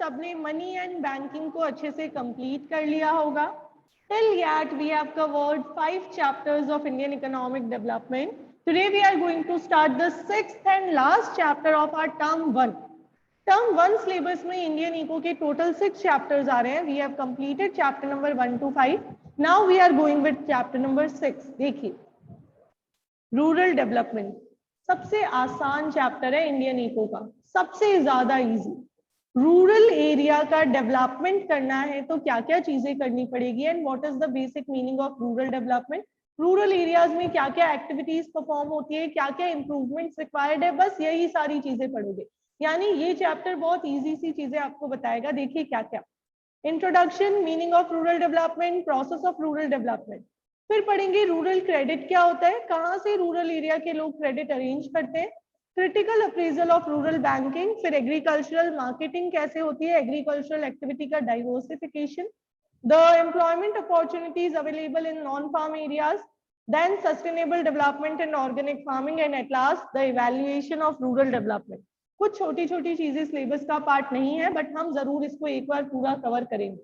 सबने money and banking को अच्छे से कंप्लीट कर लिया होगा। Till yet we have covered 5 chapters of Indian economic development. Today we are going to start the 6th and last chapter of our term 1. Term 1 syllabus में Indian eco के total 6 chapters आ रहे हैं. We have completed chapter number 1 to 5. Now we are going with chapter number 6. देखिए, rural development सबसे आसान chapter है Indian eco का, सबसे ज्यादा इजी। रूरल एरिया का डेवलपमेंट करना है तो क्या क्या चीजें करनी पड़ेगी and what is the basic meaning of rural development, rural areas में क्या क्या एक्टिविटीज परफॉर्म होती है, क्या क्या इंप्रूवमेंट्स रिक्वायर्ड है, बस यही सारी चीजें पढ़ोगे। यानी ये चैप्टर बहुत इजी सी चीजें आपको बताएगा। देखिए क्या क्या, introduction, meaning of rural development, process of rural development. फिर पढ़ेंगे रूरल क्रेडिट क्या होता है, कहाँ से रूरल एरिया के लोग क्रेडिट अरेंज करते हैं, critical appraisal of rural banking, फिर एग्रीकल्चरल मार्केटिंग कैसे होती है, एग्रीकल्चरल एक्टिविटी का diversification, the employment opportunities available in non farm areas, then sustainable development and organic farming and at last the evaluation of rural development. कुछ छोटी छोटी चीजें syllabus का पार्ट नहीं है, बट हम जरूर इसको एक बार पूरा कवर करेंगे।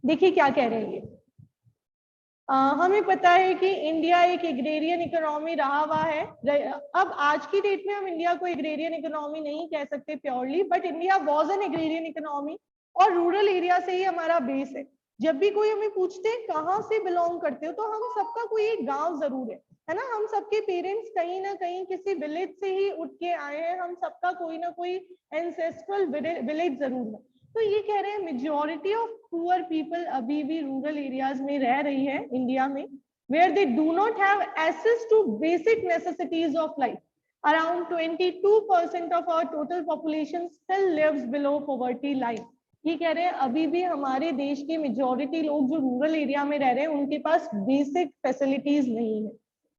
देखिए क्या कह रहे हैं ये, हमें पता है कि इंडिया एक एग्रेरियन इकोनॉमी रहा हुआ है। अब आज की डेट में हम इंडिया को एग्रेरियन इकोनॉमी नहीं कह सकते purely, but India was an agrarian economy और रूरल एरिया से ही हमारा बेस है। जब भी कोई हमें पूछते हैं कहाँ से बिलोंग करते हो, तो हम सबका कोई एक गांव जरूर है ना, हम सबके पेरेंट्स कहीं ना कहीं किसी विलेज से ही उठ के आए हैं, हम सबका कोई ना कोई एंसेस्ट्रल विलेज जरूर है। तो ये कह रहे हैं मेजॉरिटी ऑफ पुअर पीपल अभी भी रूरल एरियाज में रह रही है इंडिया में, where they do not have access to basic necessities of life. Around 22% of our total population still lives below poverty line. ये कह रहे हैं अभी भी हमारे देश के मेजॉरिटी लोग जो रूरल एरिया में रह रहे हैं उनके पास बेसिक फैसिलिटीज नहीं है।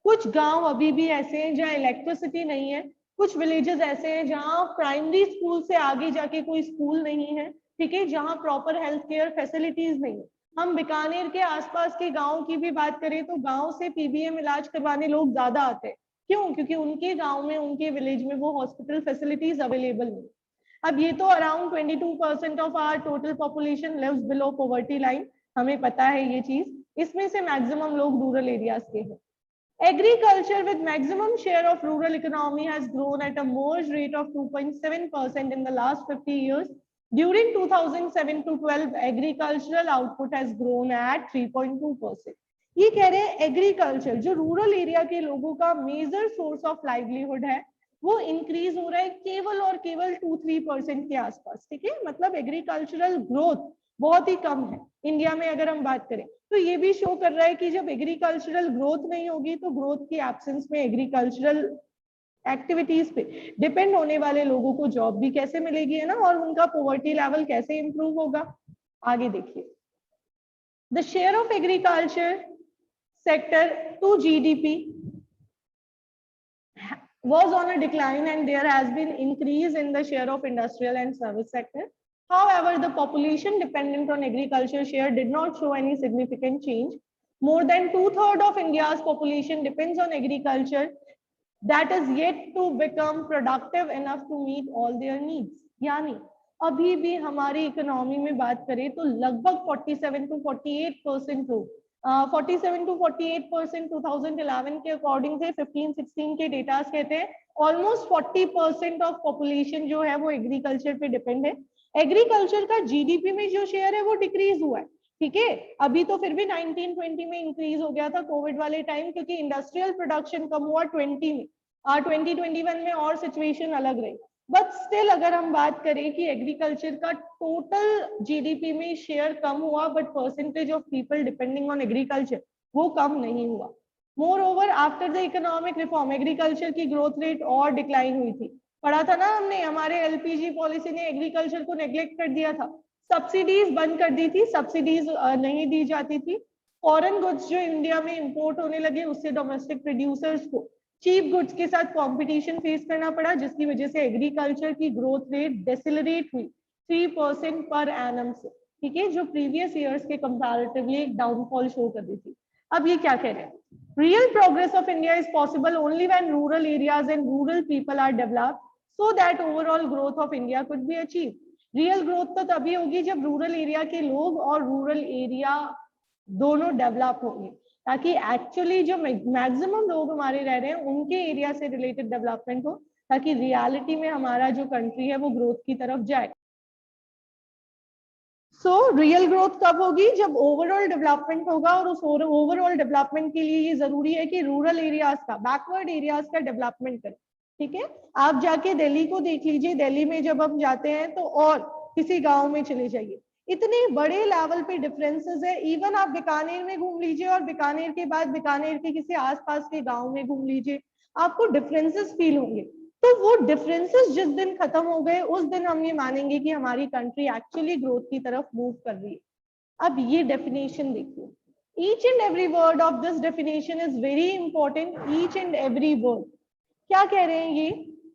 कुछ गांव अभी भी ऐसे हैं जहाँ इलेक्ट्रिसिटी नहीं है, कुछ विलेजेस ऐसे हैं जहाँ प्राइमरी स्कूल से आगे जाके कोई स्कूल नहीं है, ठीक है, जहाँ प्रॉपर हेल्थ केयर फैसिलिटीज नहीं है। हम बीकानेर के आसपास के गांव की भी बात करें तो गांव से पीबीएम इलाज करवाने लोग ज्यादा आते हैं। क्यों? क्योंकि उनके गांव में, उनके विलेज में वो हॉस्पिटल फैसिलिटीज अवेलेबल नहीं। अब ये तो around 22% of our total population lives below poverty line, हमें पता है ये चीज। इसमें से मैक्सिमम लोग रूरल एरियाज के हैं। Agriculture with maximum share of rural economy has grown at a merge rate of 2.7% in the last 50 years. During 2007 to 12, agricultural output has grown at 3.2%. ये कह रहे हैं एग्रीकल्चर जो रूरल एरिया के लोगों का मेजर सोर्स ऑफ लाइवलीहुड है वो इंक्रीज हो रहा है केवल और केवल 2-3% के आसपास, ठीक है। मतलब एग्रीकल्चरल ग्रोथ बहुत ही कम है इंडिया में अगर हम बात करें। तो ये भी शो कर रहा है कि जब एग्रीकल्चरल ग्रोथ नहीं होगी तो ग्रोथ की एब्सेंस में एग्रीकल्चरल एक्टिविटीज पे डिपेंड होने वाले लोगों को जॉब भी कैसे मिलेगी, है ना, और उनका पॉवर्टी लेवल कैसे इंप्रूव होगा। आगे देखिए, the share of agriculture sector to GDP was on a decline and there has been increase in the share of industrial and service sector. However, the population dependent on agriculture share did not show any significant change. More than 2/3 of India's population depends on agriculture that is yet to become productive enough to meet all their needs. यानी अभी भी हमारी economy में बात करें तो लगभग 47 to 48% लोग 47 to 48% 2011 के अकॉर्डिंग थे, 15-16 के डेटास कहते हैं ऑलमोस्ट 40% ऑफ पॉपुलेशन जो है वो एग्रीकल्चर पे डिपेंड है। एग्रीकल्चर का जीडीपी में जो शेयर है वो डिक्रीज हुआ है, ठीक है। अभी तो फिर भी 1920 में इंक्रीज हो गया था कोविड वाले टाइम, क्योंकि इंडस्ट्रियल प्रोडक्शन कम हुआ 20 में, 2021 में और सिचुएशन अलग रही। बट स्टिल अगर हम बात करें कि एग्रीकल्चर का टोटल जीडीपी में शेयर कम हुआ, but percentage of people depending on agriculture वो कम नहीं हुआ। More over after the economic reform agriculture की ग्रोथ रेट और डिक्लाइन हुई थी। पढ़ा था ना हमने, हमारे एलपीजी पॉलिसी ने एग्रीकल्चर को नेग्लेक्ट कर दिया था, सब्सिडीज बंद कर दी थी, सब्सिडीज नहीं दी जाती थी। फॉरेन गुड्स जो इंडिया में इंपोर्ट होने लगे उससे डोमेस्टिक प्रोड्यूसर्स को चीप गुड्स के साथ कंपटीशन फेस करना पड़ा, जिसकी वजह से एग्रीकल्चर की ग्रोथ रेट डेसिलरेट हुई 3% पर एनम से, ठीक है, जो प्रीवियस ईयर्स के कंपैरेटिवली एक डाउनफॉल शो कर रही थी। अब ये क्या कह रहे हैं, real progress of India is possible only when rural areas and rural people are developed so that overall growth of India could be achieve. Real growth तो तभी होगी जब रूरल एरिया के लोग और रूरल एरिया दोनों डेवलप होंगे, ताकि एक्चुअली जो मैक्सिमम लोग हमारे रह रहे हैं उनके एरिया से रिलेटेड डेवलपमेंट हो, ताकि रियलिटी में हमारा जो कंट्री है वो ग्रोथ की तरफ जाए। सो रियल ग्रोथ कब होगी? जब ओवरऑल डेवलपमेंट होगा, और उस ओवरऑल डेवलपमेंट के लिए ये जरूरी है कि रूरल एरियाज का, बैकवर्ड एरियाज का डेवलपमेंट करें। ठीक है, आप जाके दिल्ली को देख लीजिए, दिल्ली में जब हम जाते हैं तो, और किसी गांव में चले जाइए, इतने बड़े लेवल पे डिफरेंसेस है। इवन आप बीकानेर में घूम लीजिए और बीकानेर के बाद बीकानेर के किसी आसपास के गांव में घूम लीजिए, आपको डिफरेंसेस फील होंगे। तो वो डिफरेंसेस जिस दिन खत्म हो गए उस दिन हम ये मानेंगे कि हमारी कंट्री एक्चुअली ग्रोथ की तरफ मूव कर रही है। अब ये डेफिनेशन देखिए, each and every word of this definition is very important, each and every word. क्या कह रहे हैं ये?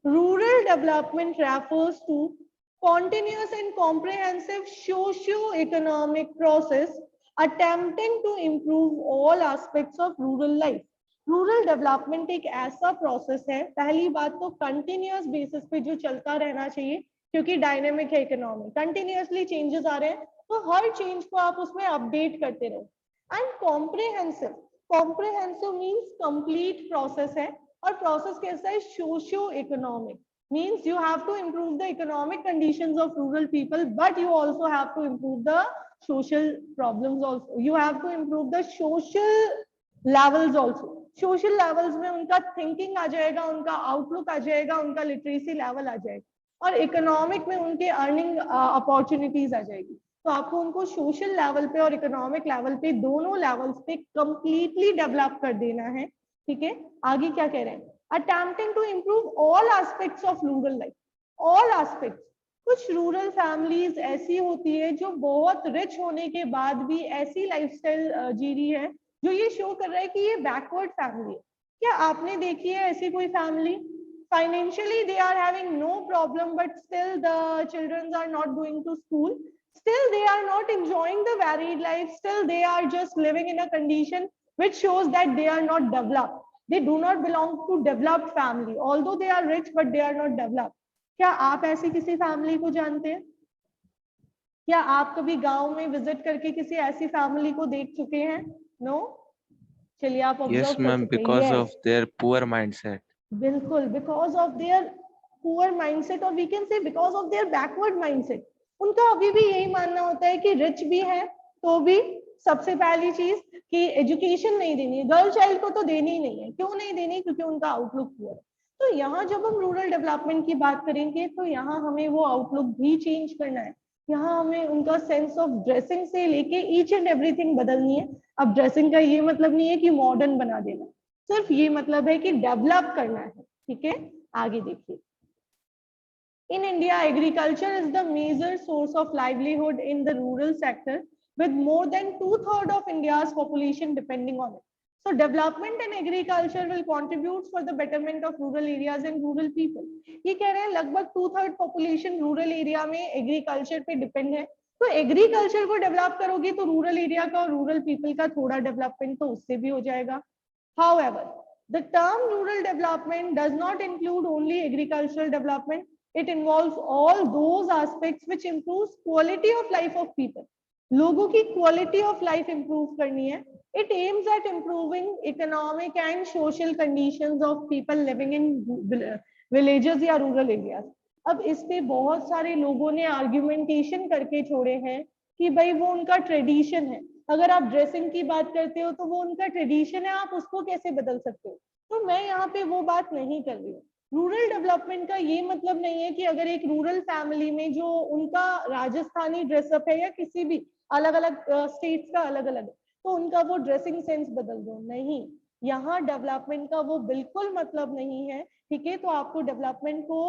Rural development refers to continuous and comprehensive socio-economic process attempting to improve all aspects of rural life. Rural development एक ऐसा process है, पहली बात तो कंटिन्यूअस बेसिस पे जो चलता रहना चाहिए, क्योंकि डायनेमिक है इकोनॉमी, कंटिन्यूअसली चेंजेस आ रहे हैं, तो हर चेंज को आप उसमें अपडेट करते रहो। And comprehensive, comprehensive means complete process है, और प्रोसेस कैसा है? Socio economic, means you have to improve the economic conditions of rural people, but you also have to improve the social problems also, you have to improve the social levels also। Social levels में उनका thinking आ जाएगा, उनका outlook आ जाएगा, उनका literacy level आ जाएगा, और economic में उनके अर्निंग अपॉर्चुनिटीज आ जाएगी। तो आपको उनको सोशल लेवल पे और इकोनॉमिक लेवल पे, दोनों लेवल्स पे कंप्लीटली डेवलप कर देना है। ठीक है, आगे क्या कह रहे हैं? attempting to improve all aspects of rural life, all aspects। कुछ रूरल फैमिलीज ऐसी होती है जो बहुत रिच होने के बाद भी ऐसी लाइफस्टाइल जी रही है जो ये शो कर रहा है कि ये बैकवर्ड फैमिली है। क्या आपने देखी है ऐसी कोई family? Financially they are having no problem, but still the children are not going to school, still they are not enjoying the varied life, still they are just living in a condition which shows that they are not developed, they do not belong to developed family, although they are rich but they are not developed। क्या आप ऐसी किसी family को जानते हैं? क्या आप कभी गांव में विजिट करके किसी ऐसी फैमिली को देख चुके हैं? नो? चलिए आप ऑब्जर्व Yes, कर ma'am, सकते हैं। because yes, of their poor mindset. बिल्कुल, because of their poor mindset, और we can say because of their backward mindset. उनका अभी भी यही मानना होता है कि रिच भी है तो भी सबसे पहली चीज कि एजुकेशन नहीं देनी है, गर्ल चाइल्ड को तो देनी ही नहीं है। क्यों नहीं देनी? क्योंकि उनका आउटलुक पुअर है। तो यहाँ जब हम रूरल डेवलपमेंट की बात करेंगे तो यहाँ हमें वो आउटलुक भी चेंज करना है। यहाँ हमें उनका सेंस ऑफ ड्रेसिंग से लेके ईच एंड एवरीथिंग बदलनी है। अब ड्रेसिंग का ये मतलब नहीं है कि मॉडर्न बना देना, सिर्फ ये मतलब है कि डेवलप करना है। ठीक है, आगे देखिए। In India, agriculture is the major source of livelihood in the rural sector, with more than 2/3 of India's population depending on it. So development in agriculture will contribute for the betterment of rural areas and rural people. ये कह रहे हैं लगभग 2/3 population rural area में agriculture पे depend है। तो agriculture को develop करोगी तो rural area का और rural people का थोड़ा development तो उससे भी हो जाएगा। However, the term rural development does not include only agricultural development. It involves all those aspects which improves quality of life of people. लोगों की quality of life improve करनी है। It aims at improving economic and social conditions of people living in villages या rural areas. अब इस पे बहुत सारे लोगों ने आर्ग्यूमेंटेशन करके छोड़े हैं कि भाई वो उनका ट्रेडिशन है। अगर आप ड्रेसिंग की बात करते हो तो वो उनका ट्रेडिशन है, आप उसको कैसे बदल सकते हो? तो मैं यहाँ पे वो बात नहीं कर रही हूँ। रूरल डेवलपमेंट का ये मतलब नहीं है कि अगर एक रूरल फैमिली में जो उनका राजस्थानी ड्रेसअप है या किसी भी अलग अलग स्टेट्स का अलग अलग है तो उनका वो ड्रेसिंग सेंस बदल दो, नहीं। यहाँ डेवलपमेंट का वो बिल्कुल मतलब नहीं है। ठीक है, तो आपको डेवलपमेंट को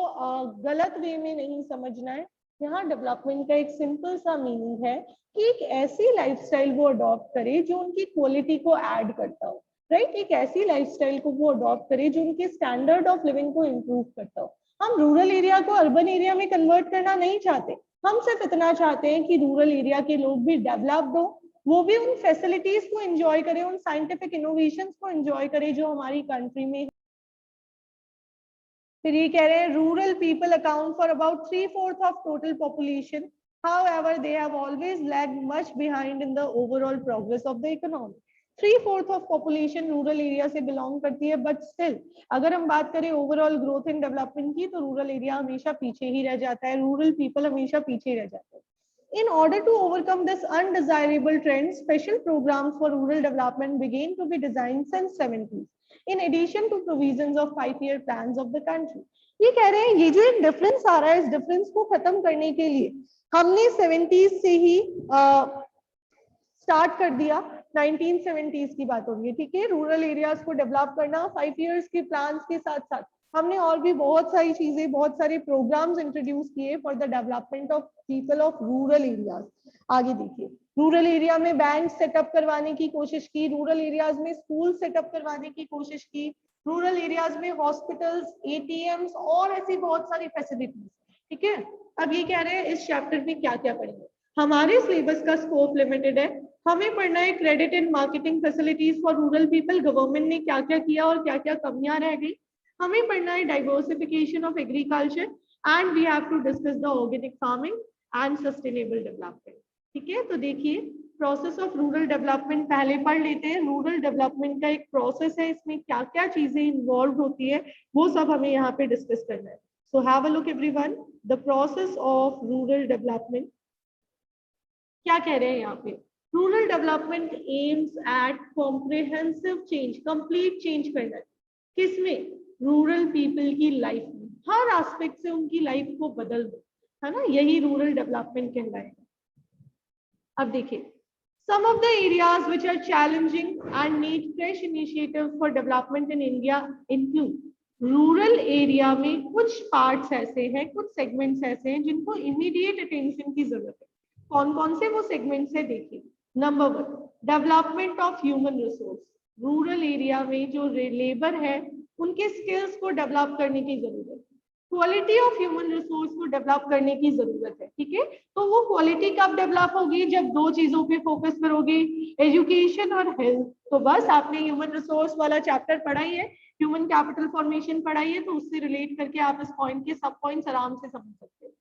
गलत वे में नहीं समझना है। यहाँ डेवलपमेंट का एक सिंपल सा मीनिंग है कि एक ऐसी लाइफस्टाइल वो अडॉप्ट करे जो उनकी क्वालिटी को ऐड करता हो, राइट? एक ऐसी लाइफस्टाइल को वो अडॉप्ट करे जो उनके स्टैंडर्ड ऑफ लिविंग को इम्प्रूव करता हो। हम रूरल एरिया को अर्बन एरिया में कन्वर्ट करना नहीं चाहते, हम सिर्फ इतना चाहते हैं कि रूरल एरिया के लोग भी डेवलप्ड हो, वो भी उन फैसिलिटीज को एंजॉय करें, उन साइंटिफिक इनोवेशंस को एंजॉय करें जो हमारी कंट्री में फिर ये कह रहे हैं rural people account for about 3/4 of total population, however they have always lagged much behind in the overall progress of the economy. 3/4 of population rural area से बिलोंग करती है, बट स्टिल अगर हम बात करें ओवरऑल ग्रोथ एंड डेवलपमेंट की तो rural area हमेशा पीछे ही रह जाता है, रूरल पीपल हमेशा पीछे रह जाते हैं. In order to overcome this undesirable trend, special programs for rural development began to be designed since 70s. In addition to provisions of 5-year plans of the country. ये कह रहे हैं ये जो एक डिफरेंस आ रहा है, इस डिफरेंस को खत्म करने के लिए हमने 70s से ही स्टार्ट कर दिया. 1970s की बात हो रही है, ठीक है. रूरल एरियाज को डेवलप करना 5 इयर्स के प्लान्स के साथ साथ हमने और भी बहुत सारी चीजें, बहुत सारे प्रोग्राम्स इंट्रोड्यूस किए for the development of people of rural areas. आगे देखिए, रूरल एरिया में बैंक सेटअप करवाने की कोशिश की, रूरल एरियाज में स्कूल सेटअप करवाने की कोशिश की, रूरल एरियाज में हॉस्पिटल्स, एटीएम्स और ऐसी बहुत सारी फैसिलिटीज. ठीक है. अब ये कह रहे हैं इस चैप्टर में क्या क्या पढ़ेंगे. हमारे सिलेबस का स्कोप लिमिटेड है. हमें पढ़ना है credit and marketing facilities for rural people, government ने क्या क्या किया और क्या क्या कमियां रह गई. हमें पढ़ना है diversification of agriculture and we have to discuss the organic farming and sustainable development. ठीक है. तो देखिए, प्रोसेस ऑफ रूरल डेवलपमेंट पहले पढ़ लेते हैं. रूरल डेवलपमेंट का एक प्रोसेस है, इसमें क्या क्या चीजें इन्वॉल्व होती है वो सब हमें यहाँ पे डिस्कस करना है. So have a look everyone, the process of rural development. क्या कह रहे हैं यहाँ पे, rural development aims at comprehensive change, complete change करना है. किसमें? रूरल पीपल की लाइफ में, हर एस्पेक्ट से उनकी लाइफ को बदल दो, है ना. यही रूरल डेवलपमेंट कहलाएगा. अब देखिए, some of the areas which are challenging and need fresh initiatives for development in India include. Rural area में कुछ पार्ट्स ऐसे हैं, कुछ सेगमेंट्स ऐसे हैं जिनको इमीडिएट अटेंशन की जरूरत है. कौन कौन से वो सेगमेंट्स है देखिए. Number 1, development of human resource. Rural area में जो लेबर है उनके स्किल्स को डेवलप करने की जरूरत है. क्वालिटी ऑफ ह्यूमन रिसोर्स को डेवलप करने की जरूरत है. ठीक है. तो वो क्वालिटी कब डेवलप होगी? जब दो चीजों पे फोकस करोगे, एजुकेशन और हेल्थ. तो बस आपने ह्यूमन रिसोर्स वाला चैप्टर पढ़ा ही है, ह्यूमन कैपिटल फॉर्मेशन पढ़ा ही है, तो उससे रिलेट करके आप इस पॉइंट के सब पॉइंट्स आराम से समझ सकते हो.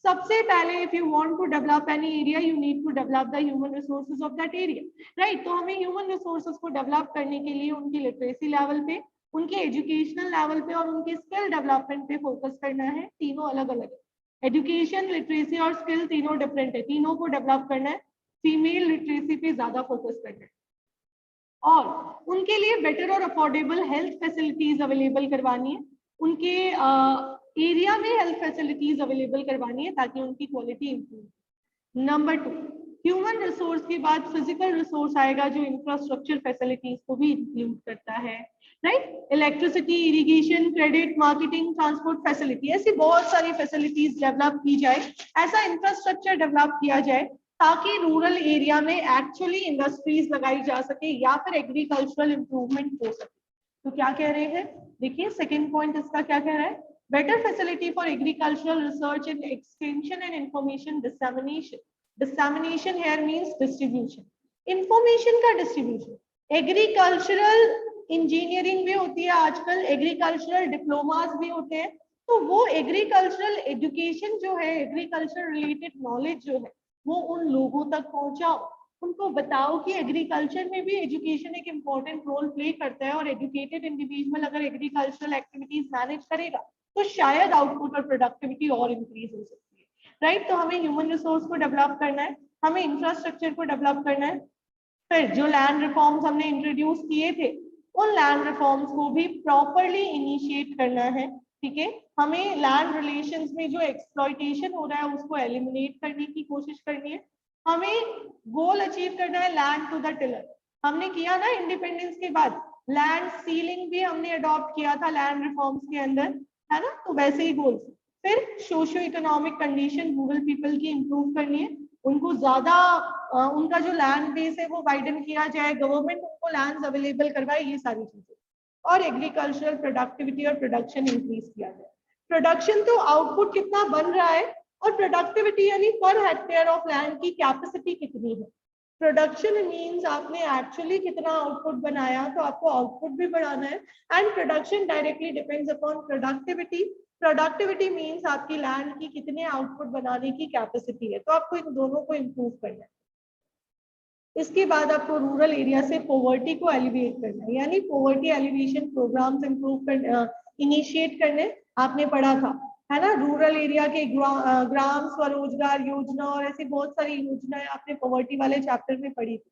सबसे पहले if you want to develop any area you need to develop the human resources of that area, right. तो हमें ह्यूमन रिसोर्सेज को डेवलप करने के लिए उनकी लिटरेसी लेवल पे, उनके एजुकेशनल लेवल पे और उनके स्किल डेवलपमेंट पे फोकस करना है. तीनों अलग अलग है. एजुकेशन, लिटरेसी और स्किल तीनों डिफरेंट है. तीनों को डेवलप करना है. फीमेल लिटरेसी पे ज्यादा फोकस करना है और उनके लिए बेटर और अफोर्डेबल हेल्थ फैसिलिटीज अवेलेबल करवानी है. उनके एरिया में हेल्थ फैसिलिटीज अवेलेबल करवानी है ताकि उनकी quality improve. Number 2, human resource के बाद फिजिकल रिसोर्स आएगा जो इंफ्रास्ट्रक्चर फैसिलिटीज को भी इंक्लूड करता है, right. Electricity, irrigation, credit, marketing, transport facility, ऐसी बहुत सारी फैसिलिटीज डेवलप की जाए, ऐसा इंफ्रास्ट्रक्चर डेवलप किया जाए ताकि रूरल एरिया में एक्चुअली इंडस्ट्रीज लगाई जा सके या फिर एग्रीकल्चरल इंप्रूवमेंट हो सके. तो क्या कह रहे हैं देखिए, सेकेंड पॉइंट इसका क्या कह रहा है, better facility for agricultural research and extension and information dissemination. Dissemination here means distribution, information का डिस्ट्रीब्यूशन. एग्रीकल्चरल इंजीनियरिंग भी होती है आजकल, एग्रीकल्चरल डिप्लोमास भी होते हैं. तो वो एग्रीकल्चरल एजुकेशन जो है, एग्रीकल्चर रिलेटेड नॉलेज जो है वो उन लोगों तक पहुंचाओ. उनको बताओ कि एग्रीकल्चर में भी एजुकेशन एक इम्पोर्टेंट रोल प्ले करता है और एजुकेटेड इंडिविजुअल अगर एग्रीकल्चरल एक्टिविटीज मैनेज करेगा तो शायद आउटपुट और प्रोडक्टिविटी और इंक्रीज हो सकती है, राइट. तो हमें ह्यूमन रिसोर्स को डेवलप करना है, हमें इंफ्रास्ट्रक्चर को डेवलप करना है. फिर जो लैंड रिफॉर्म्स हमने इंट्रोड्यूस किए थे उन लैंड रिफॉर्म्स को भी प्रॉपरली इनिशिएट करना है. ठीक है. हमें लैंड रिलेशंस में जो एक्सप्लॉइटेशन हो रहा है उसको एलिमिनेट करने की कोशिश करनी है. हमें गोल अचीव करना है लैंड टू द टिलर. हमने किया ना इंडिपेंडेंस के बाद, लैंड सीलिंग भी हमने अडॉप्ट किया था लैंड रिफॉर्म्स के अंदर, है ना. तो वैसे ही गोल्स. फिर socio economic condition rural people की इंप्रूव करनी है, उनको ज्यादा उनका जो लैंड बेस है वो वाइडन किया जाए, गवर्नमेंट उनको लैंड अवेलेबल करवाए, ये सारी चीजें. और एग्रीकल्चरल प्रोडक्टिविटी और प्रोडक्शन इंक्रीज किया जाए. प्रोडक्शन तो आउटपुट कितना बन रहा है और प्रोडक्टिविटी यानी पर हेक्टेयर ऑफ लैंड की कैपेसिटी कितनी है. प्रोडक्शन मीन्स आपने एक्चुअली कितना आउटपुट बनाया, तो आपको आउटपुट भी बढ़ाना है। And production directly depends upon productivity. Productivity means आपकी लैंड की कितने आउटपुट बनाने की कैपेसिटी है, तो आपको इन दोनों को इम्प्रूव करना है। इसके बाद आपको रूरल एरिया से पॉवर्टी को एलिवेट करना है, यानी पॉवर्टी एलिवेशन प्रोग्राम्स इम्प्रूव कर इनिशिएट करने। आपने पढ़ा था, है ना, रूरल एरिया के ग्राम स्वरोजगार योजना और ऐसी बहुत सारी योजनाएं आपने पॉवर्टी वाले चैप्टर में पढ़ी थी।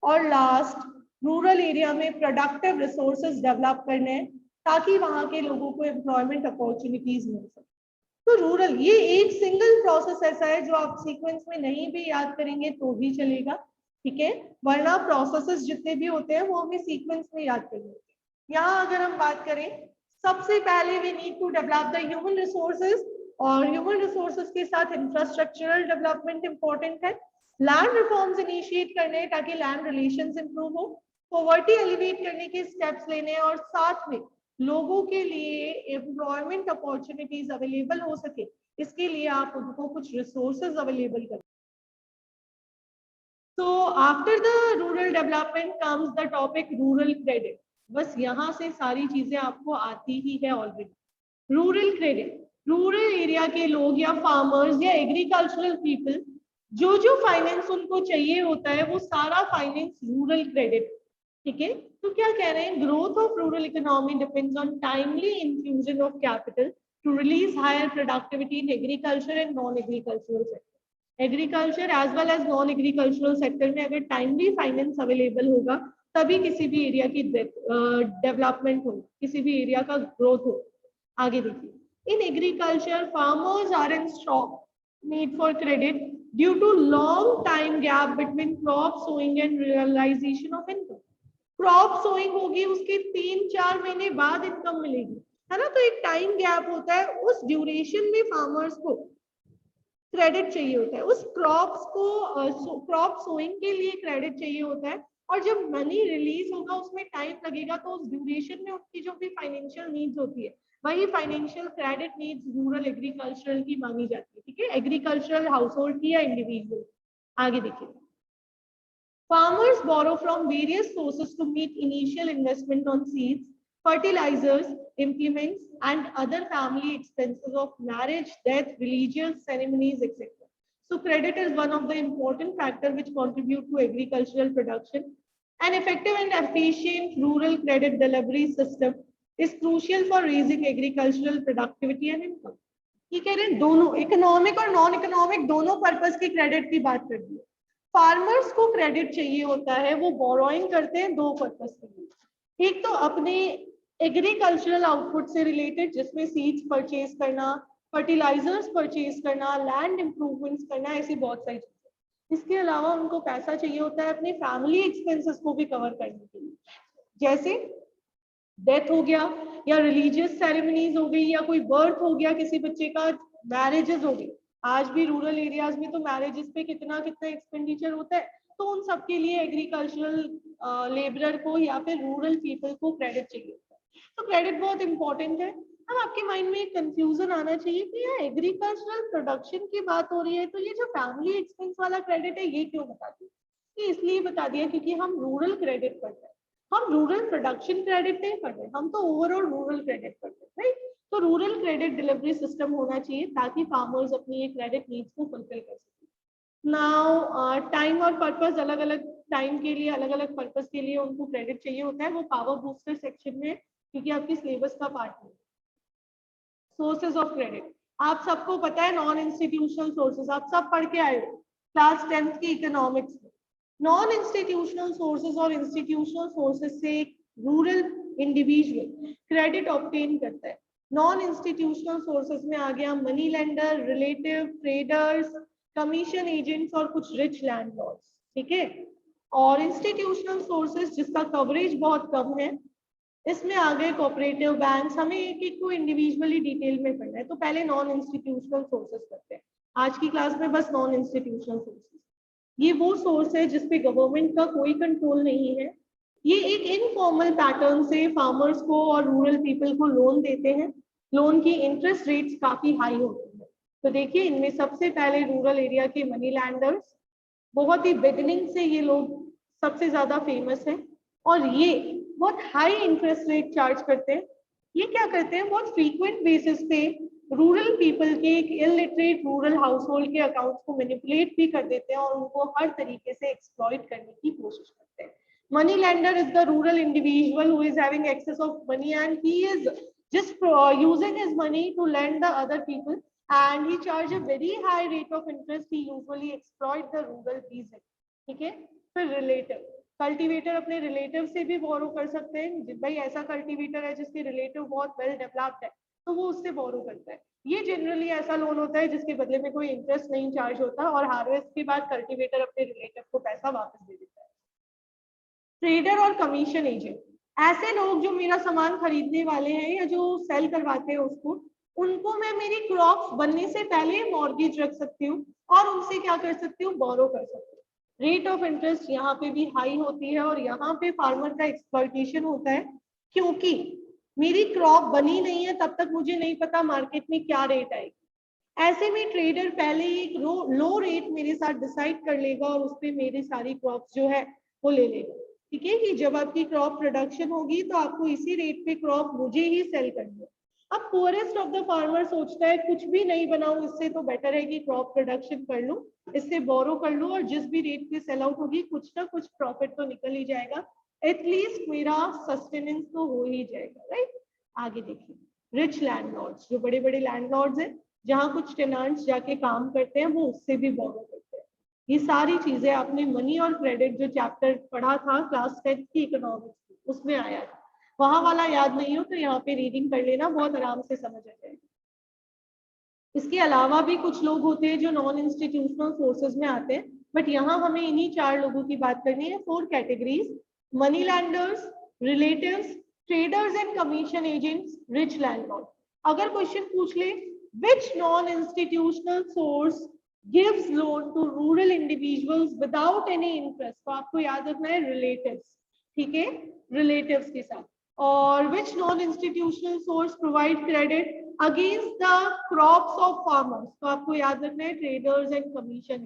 और लास्ट, रूरल एरिया में प्रोडक्टिव रिसोर्सेज डेवलप करने हैं ताकि वहां के लोगों को एम्प्लॉयमेंट अपॉर्चुनिटीज मिल सके। तो रूरल, ये एक सिंगल प्रोसेस ऐसा है जो आप सीक्वेंस में नहीं भी याद करेंगे तो भी चलेगा, ठीक है, वरना प्रोसेसेस जितने भी होते हैं वो हमें सीक्वेंस में याद करने होते हैं। यहाँ अगर हम बात करें, सबसे पहले we need to develop the human resources, और ह्यूमन रिसोर्सेज के साथ इंफ्रास्ट्रक्चरल डेवलपमेंट इंपॉर्टेंट है। लैंड रिफॉर्म्स इनिशिएट करने ताकि लैंड रिलेशंस इंप्रूव हो, पॉवर्टी एलिवेट करने के स्टेप्स लेने, और साथ में लोगों के लिए एम्प्लॉयमेंट अपॉर्चुनिटीज अवेलेबल हो सके, इसके लिए आप उनको कुछ रिसोर्सेज अवेलेबल करें। So after the rural development comes the topic rural credit. बस यहाँ से सारी चीजें आपको आती ही है already. Rural credit, rural area के लोग या फार्मर्स या एग्रीकल्चरल पीपल, जो फाइनेंस उनको चाहिए होता है वो सारा फाइनेंस रूरल क्रेडिट, ठीक है। तो क्या कह रहे हैं, growth of rural economy depends on timely infusion of capital to release higher productivity in agriculture and non agricultural sector. Agriculture as well as non agricultural sector में अगर टाइमली फाइनेंस अवेलेबल होगा तभी किसी भी एरिया की development हो, किसी भी एरिया का ग्रोथ हो। आगे देखिए, in agriculture farmers are in strong need for credit due to long time gap between crop sowing and realisation of income. Crop sowing होगी, उसके 3-4 महीने बाद इनकम मिलेगी, है ना, तो एक टाइम गैप होता है, उस ड्यूरेशन में फार्मर्स को क्रेडिट चाहिए होता है, उस क्रॉप्स को क्रॉप सोइंग के लिए क्रेडिट चाहिए होता है, और जब मनी रिलीज होगा उसमें टाइम लगेगा, तो उस ड्यूरेशन में उनकी जो भी फाइनेंशियल नीड्स होती है वही financial credit needs rural agricultural की मानी जाती है, ठीक है, एग्रीकल्चरल हाउस होल्ड की या इंडिविजुअल। आगे देखिए, farmers borrow from various sources to meet initial investment on seeds, fertilizers, implements, and other family expenses of marriage, death, religious ceremonies, etc. So credit is one of the important factors which contribute to agricultural production. An effective and efficient rural credit delivery system is crucial for raising agricultural productivity and income. ये कह रहे हैं दोनों economic और non economic दोनों purpose की credit की बात कर दी है। फार्मर्स को क्रेडिट चाहिए होता है, वो बोरोइंग करते हैं दो पर्पस के लिए, एक तो अपने एग्रीकल्चरल आउटपुट से रिलेटेड जिसमें सीड्स परचेज करना, फर्टिलाइजर्स परचेज करना, लैंड इंप्रूवमेंट्स करना, ऐसी बहुत सारी चीजें। इसके अलावा उनको पैसा चाहिए होता है अपने फैमिली एक्सपेंसेस को भी कवर करने के लिए, जैसे डेथ हो गया या रिलीजियस सेरेमनीज हो गई या कोई बर्थ हो गया किसी बच्चे का, मैरिजेस हो गई। आज भी रूरल एरियाज में तो मैरिजेस पे कितना एक्सपेंडिचर होता है, तो उन सब के लिए एग्रीकल्चरल लेबरर को या फिर रूरल पीपल को क्रेडिट चाहिए होता है। तो क्रेडिट बहुत इंपॉर्टेंट है। अब आपके माइंड में एक कंफ्यूजन आना चाहिए कि यार एग्रीकल्चरल प्रोडक्शन की बात हो रही है तो ये जो फैमिली एक्सपेंस वाला क्रेडिट है ये क्यों बता दिया? ये इसलिए बता दिया क्योंकि हम रूरल क्रेडिट पढ़ रहे हैं, हम रूरल प्रोडक्शन क्रेडिट नहीं पढ़ रहे, हम तो ओवरऑल रूरल क्रेडिट पढ़ रहे हैं, राइट। तो रूरल क्रेडिट डिलीवरी सिस्टम होना चाहिए ताकि फार्मर्स अपनी ये क्रेडिट नीड्स को फुलफिल कर सकें। नाउ टाइम और पर्पस, अलग अलग टाइम के लिए अलग अलग पर्पस के लिए उनको क्रेडिट चाहिए होता है, वो पावर बूस्टर सेक्शन में क्योंकि आपकी सिलेबस का पार्ट है। सोर्सेज ऑफ क्रेडिट आप सबको पता है, नॉन इंस्टीट्यूशनल सोर्सेज आप सब पढ़ के आए हो क्लास 10th की इकोनॉमिक्स में। नॉन इंस्टीट्यूशनल सोर्सेज और इंस्टीट्यूशनल सोर्सेज से रूरल इंडिविजुअल क्रेडिट ऑब्टेन करता है। नॉन इंस्टीट्यूशनल सोर्सेज में आ गया money lender, relative, traders, commission agents और कुछ रिच लैंडलॉर्ड्स, ठीक है। और इंस्टीट्यूशनल सोर्सेज जिसका कवरेज बहुत कम है, इसमें आ गए कोऑपरेटिव बैंक्स। हमें एक एक को इंडिविजुअली डिटेल में पढ़ना है, तो पहले नॉन इंस्टीट्यूशनल सोर्सेज करते हैं आज की क्लास में, बस नॉन इंस्टीट्यूशनल सोर्सेज। ये वो सोर्स है जिसपे गवर्नमेंट का कोई कंट्रोल नहीं है, ये एक इनफॉर्मल पैटर्न से फार्मर्स को और रूरल पीपल को लोन देते हैं, लोन की इंटरेस्ट रेट्स काफी हाई होती है। तो देखिए इनमें सबसे पहले रूरल एरिया के मनी लैंडर्स, बहुत ही बिगिनिंग से ये लोग सबसे ज्यादा फेमस है और ये बहुत हाई इंटरेस्ट रेट चार्ज करते हैं। ये क्या करते हैं, बहुत फ्रीक्वेंट बेसिस पे रूरल पीपल के, एक इलिटरेट रूरल हाउस होल्ड के अकाउंट्स को मैनिपुलेट भी कर देते हैं और उनको हर तरीके से एक्सप्लॉइट करने की कोशिश करते हैं। Money lender is the rural individual who is having access of money and he is just using his money to lend the other people, and he charge a very high rate of interest. He usually exploit the rural peasant. ठीक है। फिर relative, cultivator अपने relative से भी बोरो कर सकते हैं। भाई ऐसा कल्टीवेटर है जिसके रिलेटिव बहुत वेल डेवलप्ड है तो वो उससे बोरो करता है। ये जनरली ऐसा लोन होता है जिसके बदले में कोई इंटरेस्ट नहीं चार्ज होता और हार्वेस्ट के बाद कल्टीवेटर अपने रिलेटिव को पैसा वापस दे देता है। ट्रेडर और कमीशन एजेंट, ऐसे लोग जो मेरा सामान खरीदने वाले हैं या जो सेल करवाते हैं उसको, उनको मैं मेरी क्रॉप्स बनने से पहले मॉर्गेज रख सकती हूँ और उनसे क्या कर सकती हूँ, बोरो कर सकती हूँ। रेट ऑफ इंटरेस्ट यहाँ पे भी हाई होती है और यहाँ पे फार्मर का एक्सप्लॉइटेशन होता है क्योंकि मेरी क्रॉप बनी नहीं है तब तक मुझे नहीं पता मार्केट में क्या रेट आएगी। ऐसे में ट्रेडर पहले एक लो रेट मेरे साथ डिसाइड कर लेगा और उस पर मेरी सारी क्रॉप्स जो है वो ले लेगा। ठीक है कि जब आपकी क्रॉप प्रोडक्शन होगी तो आपको इसी रेट पे क्रॉप मुझे ही सेल करनी है। अब पुअरेस्ट ऑफ द फार्मर सोचता है कुछ भी नहीं बनाऊं, इससे तो बेटर है कि क्रॉप प्रोडक्शन कर लूं, इससे बोरो कर लूं और जिस भी रेट पे सेल आउट होगी कुछ ना कुछ प्रॉफिट तो निकल ही जाएगा, एटलीस्ट मेरा सस्टेनेंस तो हो ही जाएगा, राइट। आगे देखिए रिच लैंडलॉर्ड्स, जो बड़े बड़े लैंडलॉर्ड्स हैं जहाँ कुछ टेनांट्स जाके काम करते हैं वो उससे भी बोरो करते हैं। ये सारी चीजें आपने मनी और क्रेडिट जो चैप्टर पढ़ा था क्लास 10 की इकोनॉमिक्स उसमें आया था, वहां वाला याद नहीं हो तो यहाँ पे रीडिंग कर लेना, बहुत आराम से समझ आ जाएगा। इसके अलावा भी कुछ लोग होते हैं जो नॉन इंस्टीट्यूशनल सोर्सेज में आते हैं, बट यहाँ हमें इन्हीं 4 लोगों की बात करनी है। 4 categories, money landers, relatives, traders and commission agents, rich landlord. अगर क्वेश्चन पूछ ले which non institutional source gives loan to rural individuals without any interest, तो आपको याद रखना है रिलेटिव्स, ठीक है, रिलेटिव्स के साथ। और which non institutional source provide credit against the crops of farmers, तो आपको याद रखना है ट्रेडर्स एंड कमीशन।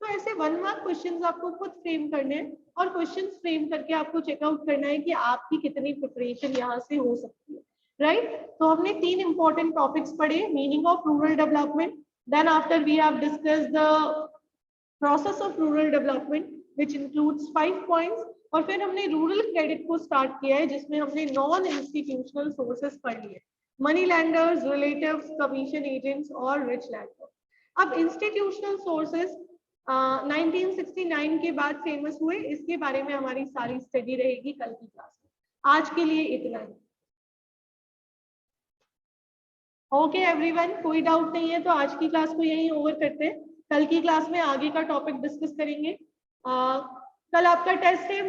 तो ऐसे 1 मार्क क्वेश्चंस आपको खुद फ्रेम करने हैं और क्वेश्चंस फ्रेम करके आपको चेकआउट करना है कि आपकी कितनी प्रिपरेशन यहाँ से हो सकती है, राइट। तो हमने 3 इंपॉर्टेंट टॉपिक्स पढ़े, meaning of rural development, then after we have discussed the process of rural development which includes 5 points, और फिर हमने रूरल क्रेडिट को स्टार्ट किया है जिसमें हमने नॉन इंस्टीट्यूशनल सोर्सेस पढ़ लिए, money landers, relatives, commission agents और रिच लैंडर्स। अब इंस्टीट्यूशनल सोर्सेस 1969 के बाद फेमस हुए, इसके बारे में हमारी सारी स्टडी रहेगी कल की क्लास में। आज के लिए इतना ही। ओके एवरीवन, कोई डाउट नहीं है तो आज की क्लास को यहीं ओवर करते हैं, कल की क्लास में आगे का टॉपिक डिस्कस करेंगे। कल आपका टेस्ट है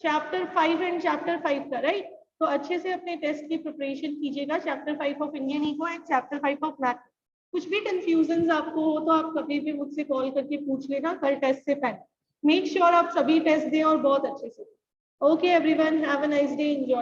चैप्टर 5 एंड चैप्टर 5 का, राइट। तो अच्छे से अपने टेस्ट की प्रिपरेशन कीजिएगा, chapter 5 of Indian eco and chapter 5 of math. कुछ भी कंफ्यूजन आपको हो तो आप कभी भी मुझसे कॉल करके पूछ लेना कल टेस्ट से पहले। मेक श्योर आप सभी टेस्ट दें और बहुत अच्छे से। Okay everyone, have a nice day, enjoy.